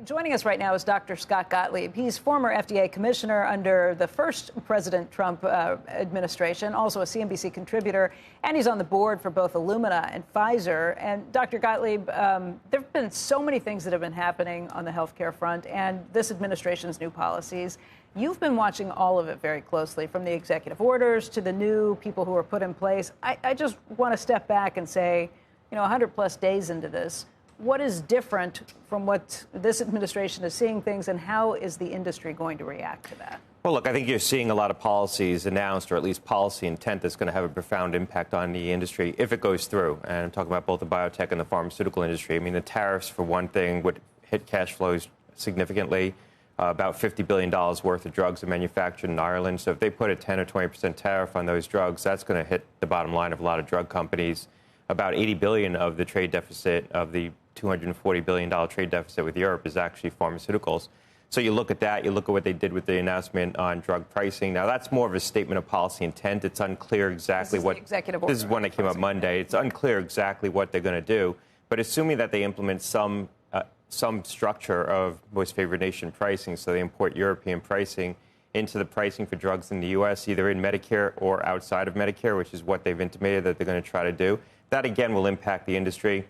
Joining us right now is Dr. Scott Gottlieb. He's former FDA Commissioner under the first President Trump administration, also a CNBC contributor, and he's on the board for both Illumina and Pfizer. And Dr. Gottlieb, there have been so many things that have been happening on the healthcare front and this administration's new policies. You've been watching all of it very closely, from the executive orders to the new people who are put in place. I just want to step back and say, 100 plus days into this, what is different from what this administration is seeing things, and how is the industry going to react to that? Well, look, I think you're seeing a lot of policies announced, or at least policy intent that's going to have a profound impact on the industry if it goes through. And I'm talking about both the biotech and the pharmaceutical industry. I mean, the tariffs, for one thing, would hit cash flows significantly. About $50 billion worth of drugs are manufactured in Ireland. So if they put a 10 or 20% tariff on those drugs, that's going to hit the bottom line of a lot of drug companies. About 80 billion of the trade deficit, of the $240 billion trade deficit with Europe, is actually pharmaceuticals. So you look at that, you look at what they did with the announcement on drug pricing. Now, that's more of a statement of policy intent. It's unclear exactly what... This is one that came up Monday. It's unclear exactly what they're going to do. But assuming that they implement some structure of most favored nation pricing, so they import European pricing into the pricing for drugs in the U.S., either in Medicare or outside of Medicare, which is what they've intimated that they're going to try to do. That, again, will impact the industry.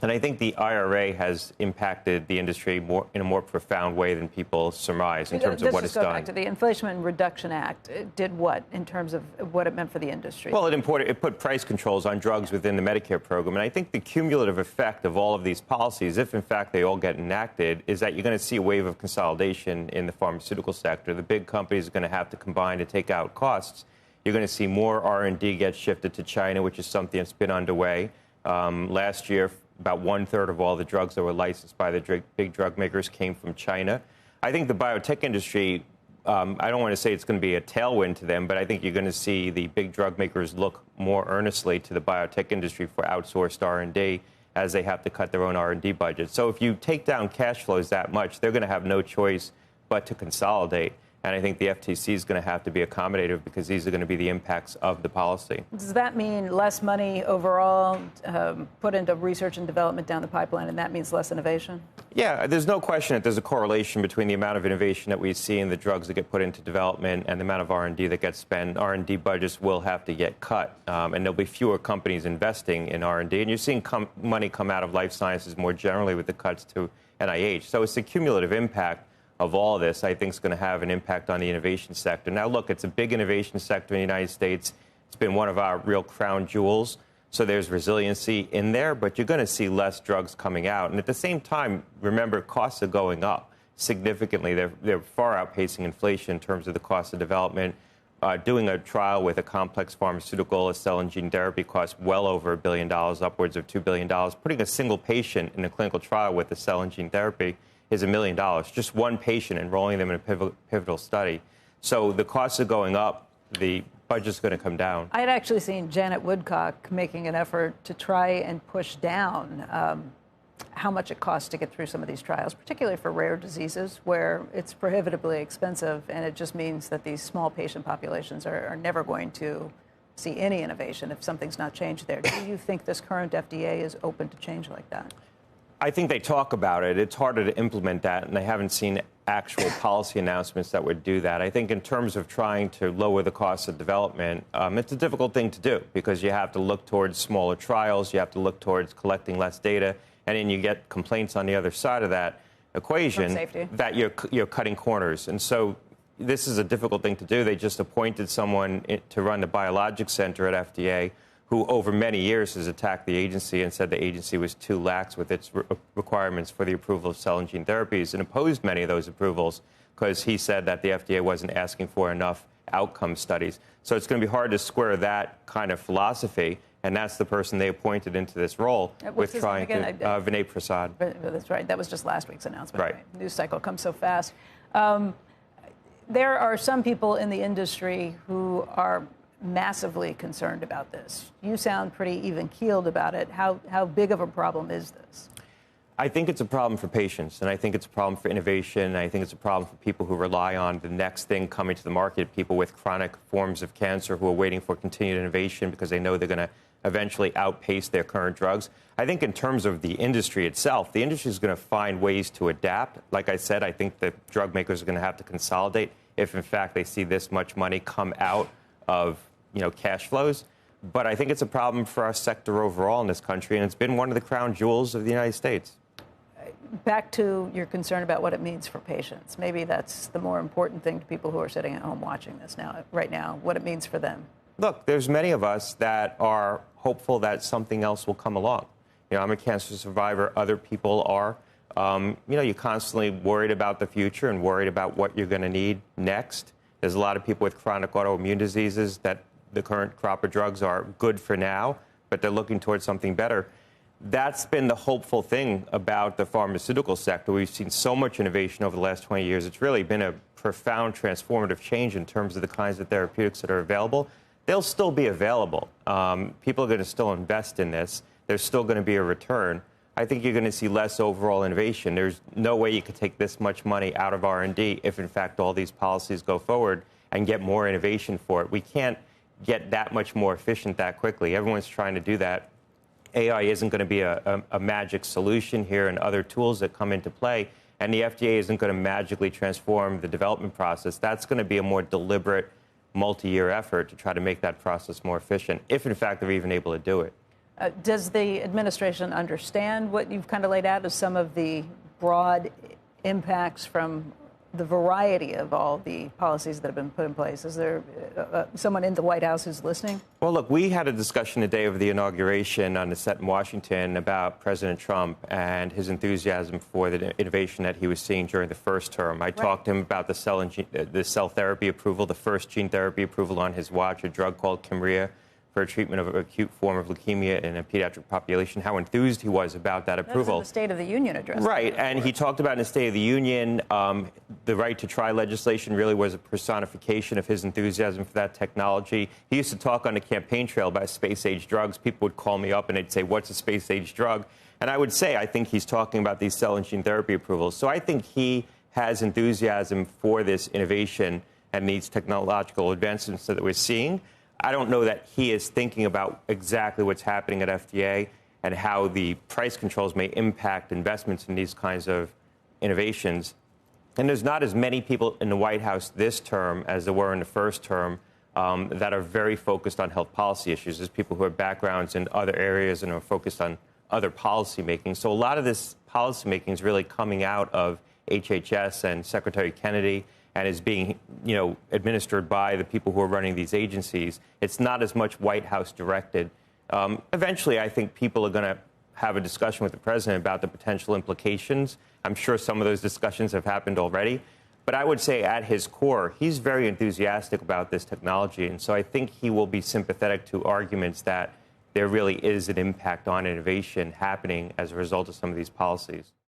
And I think the IRA has impacted the industry in a more profound way than people surmise in terms of what it's done. Back to the Inflation Reduction Act. It did what in terms of what it meant for the industry? Well, it put price controls on drugs within the Medicare program. And I think the cumulative effect of all of these policies, if in fact they all get enacted, is that you're going to see a wave of consolidation in the pharmaceutical sector. The big companies are going to have to combine to take out costs. You're going to see more R&D get shifted to China, which is something that's been underway. Last year, about 1/3 of all the drugs that were licensed by the big drug makers came from China. I think the biotech industry, I don't want to say it's going to be a tailwind to them, but I think you're going to see the big drug makers look more earnestly to the biotech industry for outsourced R&D as they have to cut their own R&D budget. So if you take down cash flows that much, they're going to have no choice but to consolidate. And I think the FTC is going to have to be accommodative because these are going to be the impacts of the policy. Does that mean less money overall put into research and development down the pipeline, and that means less innovation? Yeah, there's no question that there's a correlation between the amount of innovation that we see in the drugs that get put into development and the amount of R&D that gets spent. R&D budgets will have to get cut, and there'll be fewer companies investing in R&D. And you're seeing money come out of life sciences more generally with the cuts to NIH. So it's a cumulative impact of all this, I think, is going to have an impact on the innovation sector. Now, look, it's a big innovation sector in the United States. It's been one of our real crown jewels. So there's resiliency in there, but you're going to see less drugs coming out. And at the same time, remember, costs are going up significantly. They're far outpacing inflation in terms of the cost of development. Doing a trial with a complex pharmaceutical, a cell and gene therapy, costs well over $1 billion, upwards of $2 billion. Putting a single patient in a clinical trial with a cell and gene therapy is $1 million, just one patient, enrolling them in a pivotal study. So the costs are going up, the budget's going to come down. I had actually seen Janet Woodcock making an effort to try and push down how much it costs to get through some of these trials, particularly for rare diseases where it's prohibitively expensive, and it just means that these small patient populations are never going to see any innovation if something's not changed there. Do you think this current FDA is open to change like that? I think they talk about it. It's harder to implement that, and they haven't seen actual policy announcements that would do that. I think in terms of trying to lower the cost of development, it's a difficult thing to do because you have to look towards smaller trials, you have to look towards collecting less data, and then you get complaints on the other side of that equation that you're cutting corners. And so this is a difficult thing to do. They just appointed someone to run the Biologics Center at FDA, who over many years has attacked the agency and said the agency was too lax with its requirements for the approval of cell and gene therapies, and opposed many of those approvals because he said that the FDA wasn't asking for enough outcome studies. So it's going to be hard to square that kind of philosophy, and that's the person they appointed into this role with trying to, Vinay Prasad. That's right. That was just last week's announcement. Right. News cycle comes so fast. There are some people in the industry who are massively concerned about this. You sound pretty even-keeled about it. How big of a problem is this? I think it's a problem for patients, and I think it's a problem for innovation, and I think it's a problem for people who rely on the next thing coming to the market, people with chronic forms of cancer who are waiting for continued innovation because they know they're going to eventually outpace their current drugs. I think in terms of the industry itself, the industry is going to find ways to adapt. Like I said, I think the drug makers are going to have to consolidate if, in fact, they see this much money come out of, cash flows. But I think it's a problem for our sector overall in this country, and it's been one of the crown jewels of the United States. Back to your concern about what it means for patients. Maybe that's the more important thing to people who are sitting at home watching this right now, what it means for them. Look, there's many of us that are hopeful that something else will come along. I'm a cancer survivor. Other people are. You're constantly worried about the future and worried about what you're going to need next. There's a lot of people with chronic autoimmune diseases that the current crop of drugs are good for now, but they're looking towards something better. That's been the hopeful thing about the pharmaceutical sector. We've seen so much innovation over the last 20 years. It's really been a profound transformative change in terms of the kinds of therapeutics that are available. They'll still be available. People are going to still invest in this. There's still going to be a return. I think you're going to see less overall innovation. There's no way you could take this much money out of R&D if, in fact, all these policies go forward and get more innovation for it. We can't get that much more efficient that quickly. Everyone's trying to do that. AI isn't going to be a magic solution here, and other tools that come into play. And the FDA isn't going to magically transform the development process. That's going to be a more deliberate, multi-year effort to try to make that process more efficient, if, in fact, they're even able to do it. Does the administration understand what you've kind of laid out as some of the broad impacts from the variety of all the policies that have been put in place? Is there someone in the White House who's listening? Well, look, we had a discussion the day of the inauguration on the set in Washington about President Trump and his enthusiasm for the innovation that he was seeing during the first term. I talked to him about the cell therapy approval, the first gene therapy approval on his watch, a drug called Kymriah, for a treatment of an acute form of leukemia in a pediatric population, how enthused he was about that approval. That was in the State of the Union address. Right, and he talked about in the State of the Union, the right to try legislation really was a personification of his enthusiasm for that technology. He used to talk on the campaign trail about space-age drugs. People would call me up and they'd say, what's a space-age drug? And I would say, I think he's talking about these cell and gene therapy approvals. So I think he has enthusiasm for this innovation and these technological advancements that we're seeing. I don't know that he is thinking about exactly what's happening at FDA and how the price controls may impact investments in these kinds of innovations. And there's not as many people in the White House this term as there were in the first term that are very focused on health policy issues. There's people who have backgrounds in other areas and are focused on other policy making. So a lot of this policy making is really coming out of HHS and Secretary Kennedy, and is being, administered by the people who are running these agencies. It's not as much White House directed. Eventually, I think people are going to have a discussion with the president about the potential implications. I'm sure some of those discussions have happened already. But I would say at his core, he's very enthusiastic about this technology. And so I think he will be sympathetic to arguments that there really is an impact on innovation happening as a result of some of these policies.